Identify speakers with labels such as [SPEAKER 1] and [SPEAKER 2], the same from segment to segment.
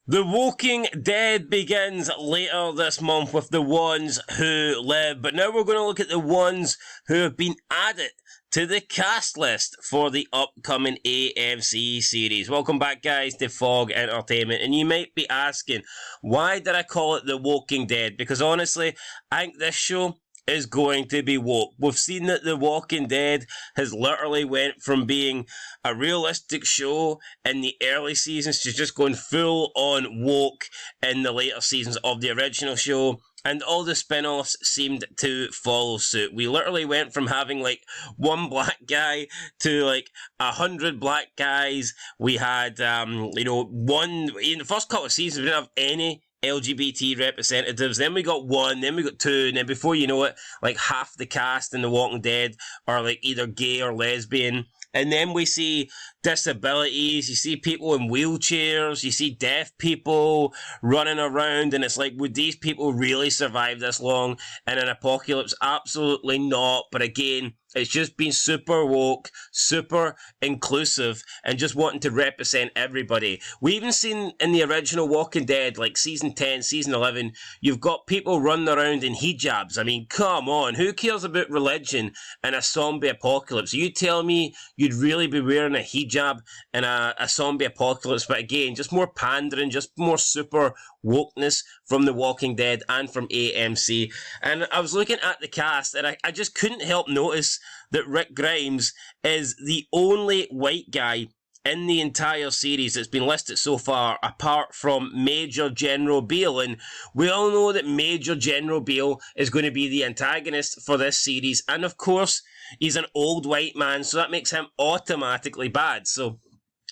[SPEAKER 1] The Walking Dead begins later this month with the ones who live, but now we're going to look at the ones who have been added to the cast list for the upcoming AMC series. Welcome back, guys, to Fog Entertainment. And you might be asking, why did I call it The Walking Dead? Because honestly, I think this show is going to be woke. We've seen that The Walking Dead has literally went from being a realistic show in the early seasons to just going full on woke in the later seasons of the original show. And all the spin-offs seemed to follow suit. We literally went from having like one black guy to like 100 black guys. We had, one in the first couple of seasons. We didn't have any LGBT representatives. Then we got one, then we got two, and then before you know it, like half the cast in The Walking Dead are like either gay or lesbian. And then we see disabilities, you see people in wheelchairs, you see deaf people running around, and it's like, would these people really survive this long in an apocalypse? Absolutely not. But again, it's just been super woke, super inclusive, and just wanting to represent everybody. We even seen in the original Walking Dead, like season 10, season 11, you've got people running around in hijabs. I mean, come on, who cares about religion in a zombie apocalypse? You tell me you'd really be wearing a hijab in a zombie apocalypse? But again, just more pandering, just more super wokeness from The Walking Dead and from AMC. And I was looking at the cast, and I just couldn't help notice that Rick Grimes is the only white guy in the entire series that's been listed so far, apart from Major General Beale. And we all know that Major General Beale is going to be the antagonist for this series. And of course, he's an old white man, so that makes him automatically bad. So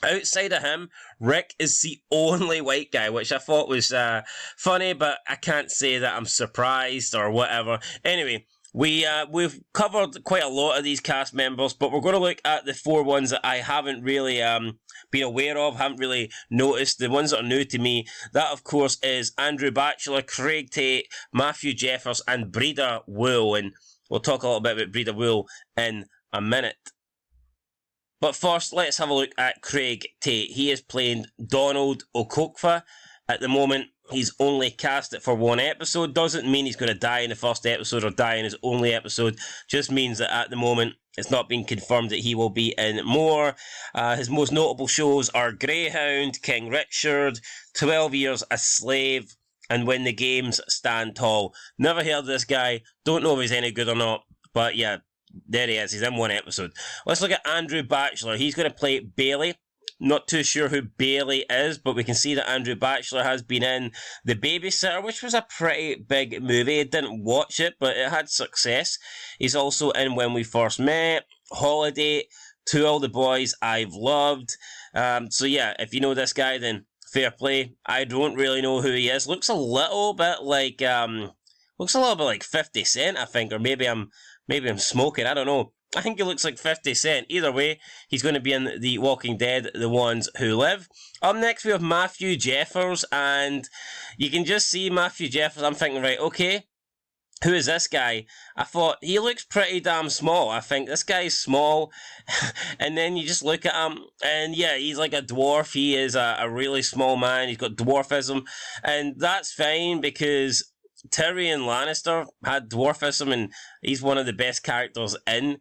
[SPEAKER 1] outside of him, Rick is the only white guy, which I thought was funny, but I can't say that I'm surprised or whatever. Anyway, we've covered quite a lot of these cast members, but we're going to look at the four ones that I haven't really been aware of, haven't really noticed, the ones that are new to me. That, of course, is Andrew Batchelor, Craig Tate, Matthew Jeffers, and Breda Wool. And we'll talk a little bit about Breda Wool in a minute. But first, let's have a look at Craig Tate. He is playing Donald Okokfa. At the moment, he's only cast it for one episode. Doesn't mean he's going to die in the first episode or die in his only episode. Just means that at the moment, it's not been confirmed that he will be in more. His most notable shows are Greyhound, King Richard, 12 Years a Slave, and When the Games Stand Tall. Never heard of this guy. Don't know if he's any good or not. But yeah, there he is. He's in one episode. Let's look at Andrew Batchelor. He's going to play Bailey. Not too sure who Bailey is, but we can see that Andrew Batchelor has been in The Babysitter, which was a pretty big movie. I didn't watch it, but it had success. He's also in When We First Met, Holiday, To All the Boys I've Loved. So yeah, if you know this guy, then fair play. I don't really know who he is. Looks a little bit like 50 Cent, I think, or maybe I'm smoking. I don't know. I think he looks like 50 Cent. Either way, he's going to be in The Walking Dead, The Ones Who Live. Up next, we have Matthew Jeffers, and you can just see Matthew Jeffers. I'm thinking, right, okay, who is this guy? I thought, he looks pretty damn small. I think this guy's small. And then you just look at him, and yeah, he's like a dwarf. He is a really small man. He's got dwarfism. And that's fine, because Tyrion Lannister had dwarfism, and he's one of the best characters in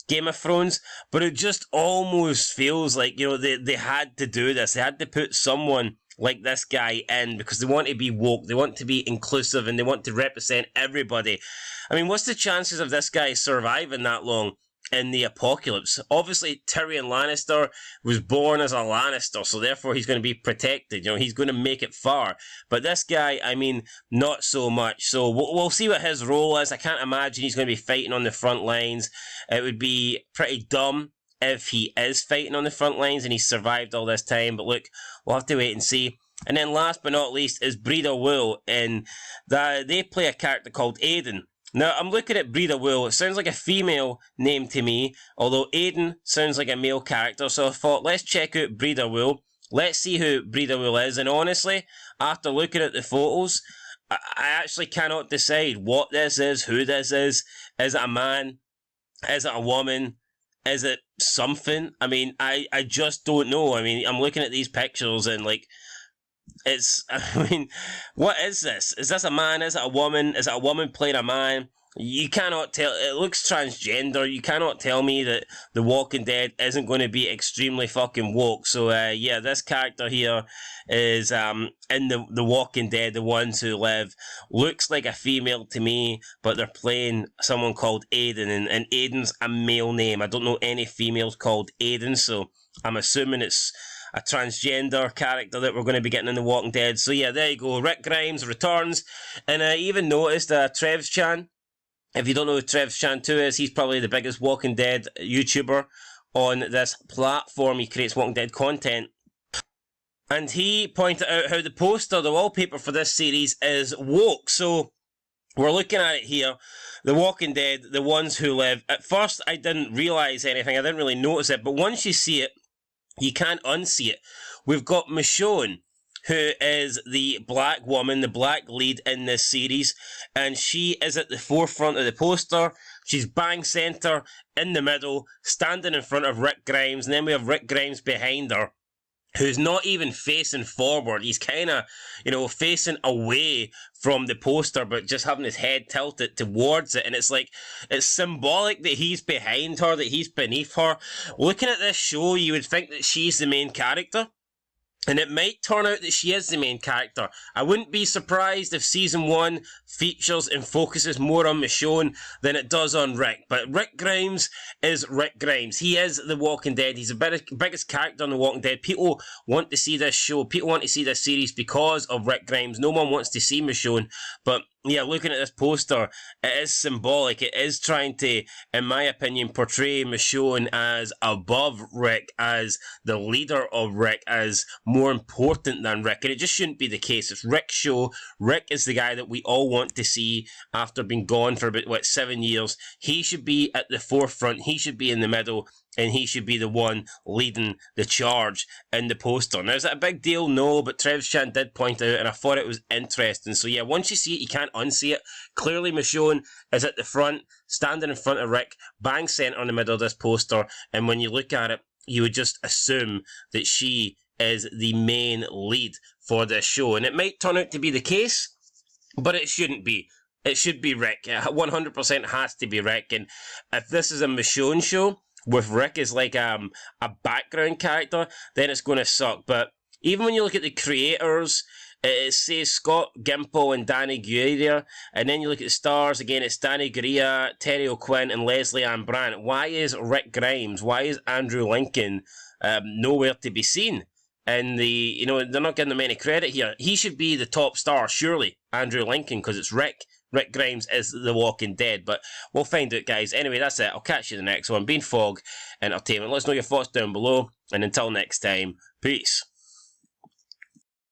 [SPEAKER 1] Game of Thrones, but it just almost feels like, they had to do this. They had to put someone like this guy in because they want to be woke, they want to be inclusive, and they want to represent everybody. I mean, what's the chances of this guy surviving that long in the apocalypse? Obviously, Tyrion Lannister was born as a Lannister, so therefore he's going to be protected. He's going to make it far. But this guy, I mean, not so much. So we'll see what his role is. I can't imagine he's going to be fighting on the front lines. It would be pretty dumb if he is fighting on the front lines and he's survived all this time. But look, we'll have to wait and see. And then last but not least is Breda Wool, and they play a character called Aiden. Now, I'm looking at Breda Wool. It sounds like a female name to me, although Aiden sounds like a male character. So I thought, let's check out Breda Wool. Let's see who Breda Wool is. And honestly, after looking at the photos, I actually cannot decide what this is, who this is. Is it a man? Is it a woman? Is it something? I mean, I just don't know. I mean, I'm looking at these pictures and, like, it's, I mean, what is this? Is this a man? Is it a woman? Is it a woman playing a man? You cannot tell. It looks transgender. You cannot tell me that The Walking Dead isn't going to be extremely fucking woke. So, yeah, this character here is in the Walking Dead, The Ones Who Live, looks like a female to me, but they're playing someone called Aiden, and Aiden's a male name. I don't know any females called Aiden, so I'm assuming it's a transgender character that we're going to be getting in The Walking Dead. So, yeah, there you go. Rick Grimes returns, and I even noticed Trev's Chan. If you don't know who Trev Chan 2 is, he's probably the biggest Walking Dead YouTuber on this platform. He creates Walking Dead content. And he pointed out how the poster, the wallpaper for this series is woke. So we're looking at it here. The Walking Dead, The Ones Who Live. At first, I didn't realise anything. I didn't really notice it. But once you see it, you can't unsee it. We've got Michonne, who is the black woman, the black lead in this series, and she is at the forefront of the poster. She's bang centre, in the middle, standing in front of Rick Grimes, and then we have Rick Grimes behind her, who's not even facing forward. He's kind of, facing away from the poster, but just having his head tilted towards it. And it's like, it's symbolic that he's behind her, that he's beneath her. Looking at this show, you would think that she's the main character. And it might turn out that she is the main character. I wouldn't be surprised if Season 1 features and focuses more on Michonne than it does on Rick. But Rick Grimes is Rick Grimes. He is The Walking Dead. He's the biggest character on The Walking Dead. People want to see this show. People want to see this series because of Rick Grimes. No one wants to see Michonne. But yeah, looking at this poster, it is symbolic. It is trying to, in my opinion, portray Michonne as above Rick, as the leader of Rick, as more important than Rick. And it just shouldn't be the case. It's Rick's show. Rick is the guy that we all want to see after being gone for about, 7 years. He should be at the forefront. He should be in the middle. And he should be the one leading the charge in the poster. Now, is that a big deal? No, but Trev Chan did point out, and I thought it was interesting. So yeah, once you see it, you can't unsee it. Clearly, Michonne is at the front, standing in front of Rick, bang centre in the middle of this poster, and when you look at it, you would just assume that she is the main lead for this show. And it might turn out to be the case, but it shouldn't be. It should be Rick. It 100% has to be Rick. And if this is a Michonne show, with Rick as like a background character, then it's going to suck. But even when you look at the creators, it says Scott Gimple and Danny Gurria, and then you look at the stars, again it's Danny Gurria, Terry O'Quinn and Leslie Ann Brandt. Why is Rick Grimes, why is Andrew Lincoln nowhere to be seen? And they're not giving him any credit here. He should be the top star, surely, Andrew Lincoln, because it's Rick. Rick Grimes is The Walking Dead, but we'll find out, guys. Anyway, that's it. I'll catch you in the next one. Been Fog Entertainment. Let us know your thoughts down below, and until next time, peace.